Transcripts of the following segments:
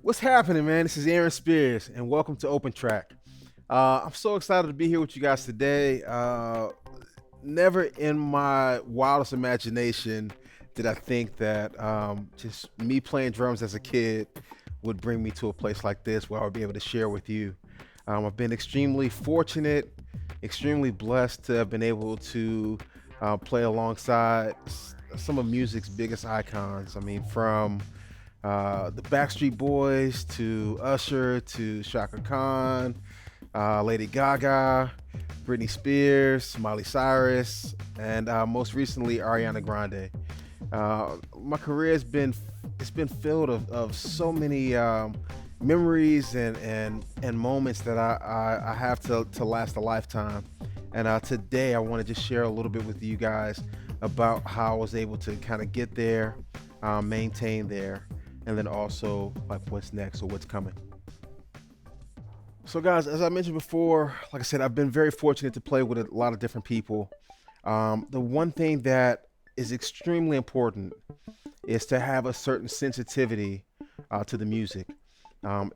What's happening, man? This is Aaron Spears, and welcome to Open Track. I'm so excited to be here with you guys today. Never in my wildest imagination did I think that just me playing drums as a kid would bring me to a place like this where I would be able to share with you. I've been extremely fortunate, extremely blessed to have been able to play alongside some of music's biggest icons. I mean, from the Backstreet Boys to Usher to Shaka Khan, Lady Gaga, Britney Spears, Miley Cyrus, and most recently Ariana Grande. My career has been filled of so many memories and moments that I have to last a lifetime. And today I want to just share a little bit with you guys about how I was able to kind of get there, maintain there, and then also like what's next or what's coming. So, guys, as I mentioned before, like I said, I've been very fortunate to play with a lot of different people. The one thing that is extremely important is to have a certain sensitivity to the music.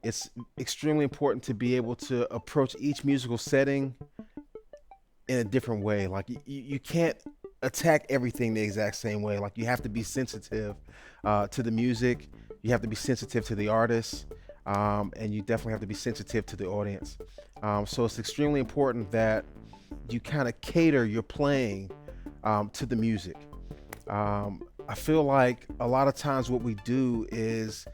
It's extremely important to be able to approach each musical setting in a different way. Like you can't attack everything the exact same way. Like you have to be sensitive to the music. You have to be sensitive to the artist, and you definitely have to be sensitive to the audience. So it's extremely important that you kind of cater your playing to the music. I feel like a lot of times what we do is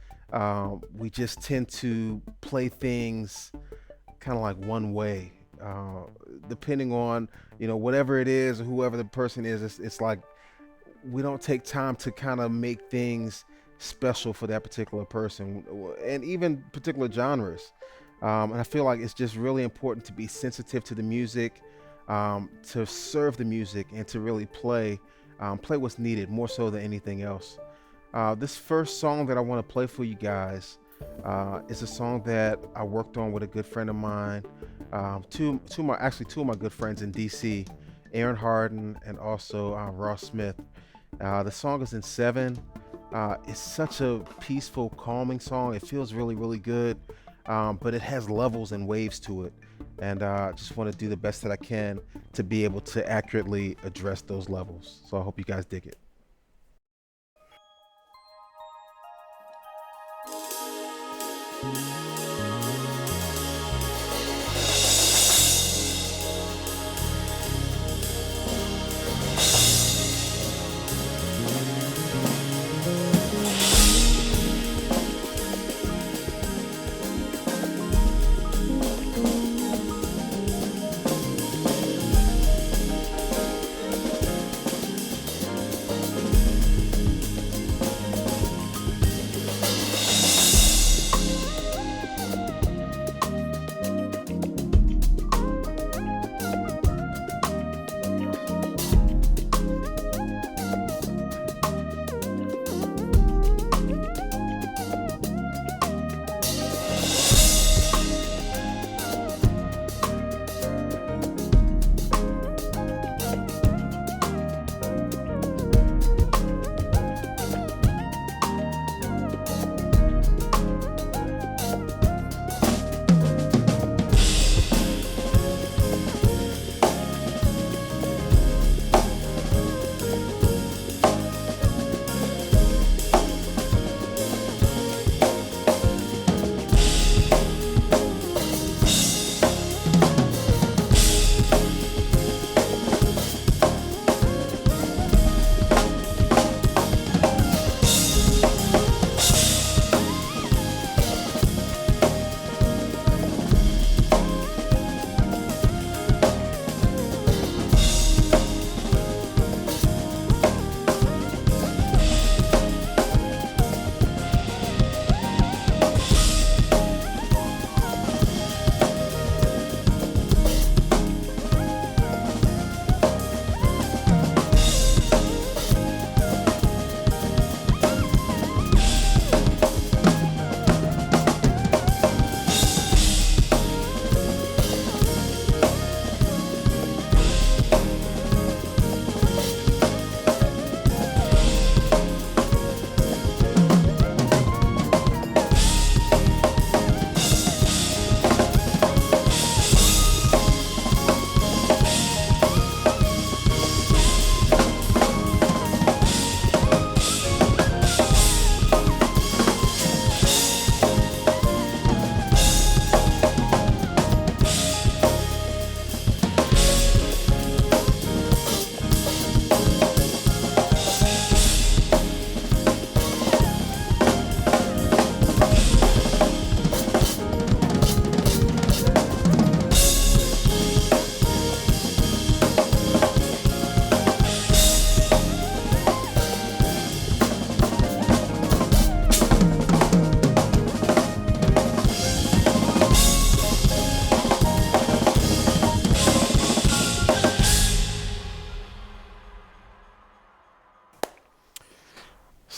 we just tend to play things kind of like one way, depending on whatever it is or whoever the person is. It's like we don't take time to kind of make things special for that particular person and even particular genres. And I feel like it's just really important to be sensitive to the music, to serve the music, and to really play what's needed more so than anything else. This first song that I want to play for you guys is a song that I worked on with a good friend of mine, two of my good friends in DC, Aaron Harden and also Ross Smith. The song is in seven. It's such a peaceful, calming song. It feels really, really good, but it has levels and waves to it. And I just want to do the best that I can to be able to accurately address those levels. So I hope you guys dig it.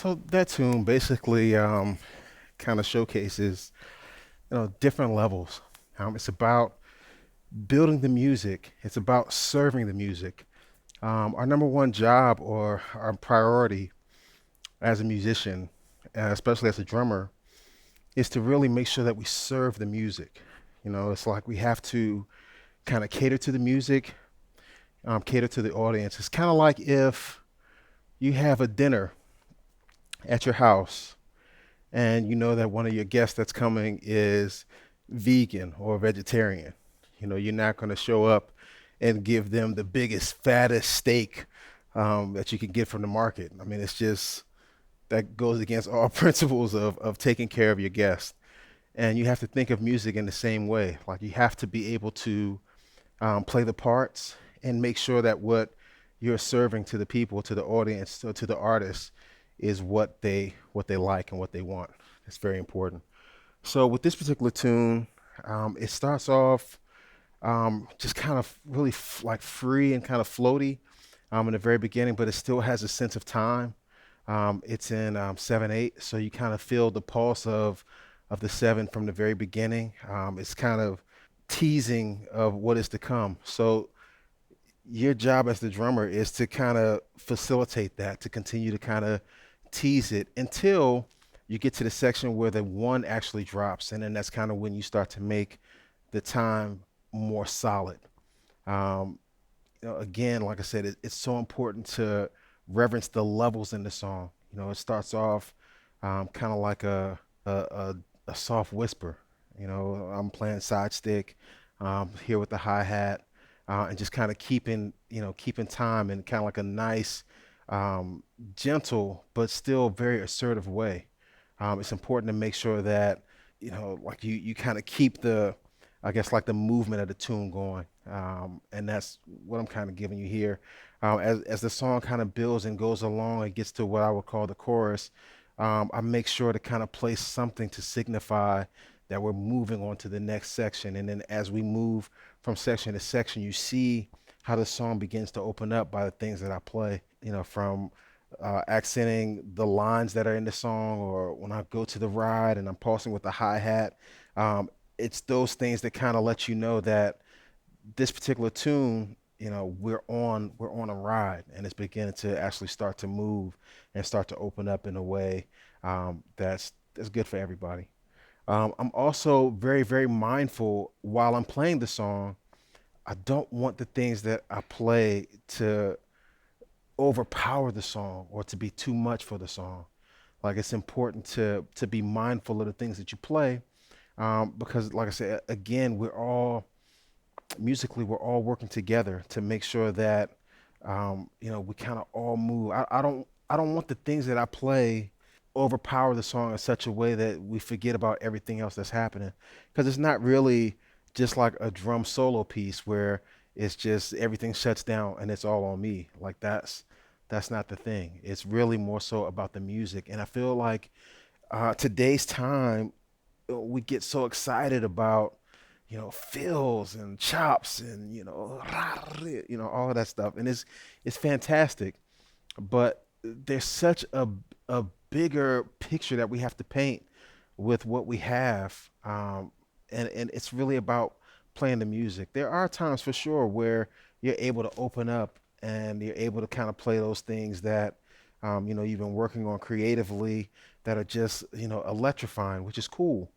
So that tune basically kind of showcases, different levels. It's about building the music. It's about serving the music. Our number one job or our priority as a musician, especially as a drummer, is to really make sure that we serve the music. It's like we have to kind of cater to the music, cater to the audience. It's kind of like if you have a dinner at your house and you know that one of your guests that's coming is vegan or vegetarian. You're not going to show up and give them the biggest, fattest steak that you can get from the market. I mean, it's just that goes against all principles of taking care of your guests. And you have to think of music in the same way. Like you have to be able to play the parts and make sure that what you're serving to the people, to the audience, to the artists, is what they like and what they want. It's very important. So with this particular tune, it starts off just kind of really like free and kind of floaty in the very beginning, but it still has a sense of time. It's in 7/8, so you kind of feel the pulse of the seven from the very beginning. It's kind of teasing of what is to come. So your job as the drummer is to kind of facilitate that, to continue to kind of tease it until you get to the section where the one actually drops, and then that's kind of when you start to make the time more solid. Um, Again, like I said, it's so important to reverence the levels in the song. It starts off kind of like a a soft whisper. I'm playing side stick here with the hi hat and just kind of keeping time in kind of like a nice, um, gentle but still very assertive way. It's important to make sure that like you kind of keep the, I guess, like the movement of the tune going, and that's what I'm kind of giving you here. As the song kind of builds and goes along, it gets to what I would call the chorus. I make sure to kind of place something to signify that we're moving on to the next section, and then as we move from section to section, you see how the song begins to open up by the things that I play. From accenting the lines that are in the song, or when I go to the ride and I'm pulsing with the hi hat. Um, it's those things that kind of let you know that this particular tune, we're on a ride, and it's beginning to actually start to move and start to open up in a way that's good for everybody. I'm also very, very mindful while I'm playing the song. I don't want the things that I play to overpower the song or to be too much for the song. Like it's important to be mindful of the things that you play, because, like I said, again, we're all working together to make sure that we kind of all move. I don't want the things that I play overpower the song in such a way that we forget about everything else that's happening, because it's not really just like a drum solo piece where it's just everything shuts down and it's all on me. Like that's not the thing. It's really more so about the music, and I feel like today's time we get so excited about fills and chops and all of that stuff, and it's fantastic, but there's such a bigger picture that we have to paint with what we have, and it's really about playing the music. There are times for sure where you're able to open up and you're able to kind of play those things that you've been working on creatively, that are just electrifying, which is cool,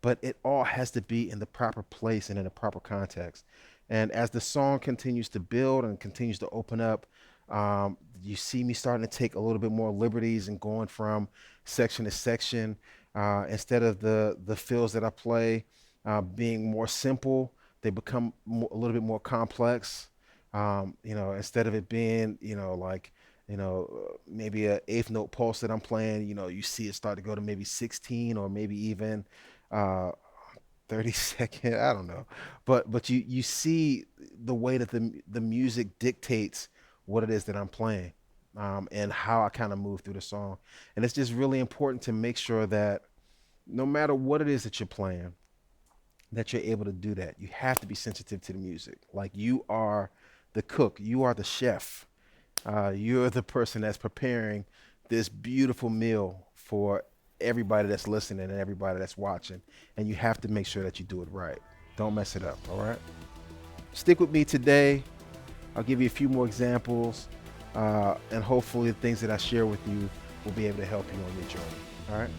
but it all has to be in the proper place and in the proper context. And as the song continues to build and continues to open up, you see me starting to take a little bit more liberties and going from section to section. Instead of the fills that I play being more simple, they become a little bit more complex. Instead of it being, like, maybe a eighth note pulse that I'm playing, you see it start to go to maybe 16 or maybe even uh, 30 second. I don't know, but you see the way that the music dictates what it is that I'm playing, and how I kind of move through the song. And it's just really important to make sure that no matter what it is that you're playing, that you're able to do that. You have to be sensitive to the music. Like you are the cook, you are the chef, you're the person that's preparing this beautiful meal for everybody that's listening and everybody that's watching. And you have to make sure that you do it right. Don't mess it up, all right? Stick with me today. I'll give you a few more examples, and hopefully the things that I share with you will be able to help you on your journey. All right?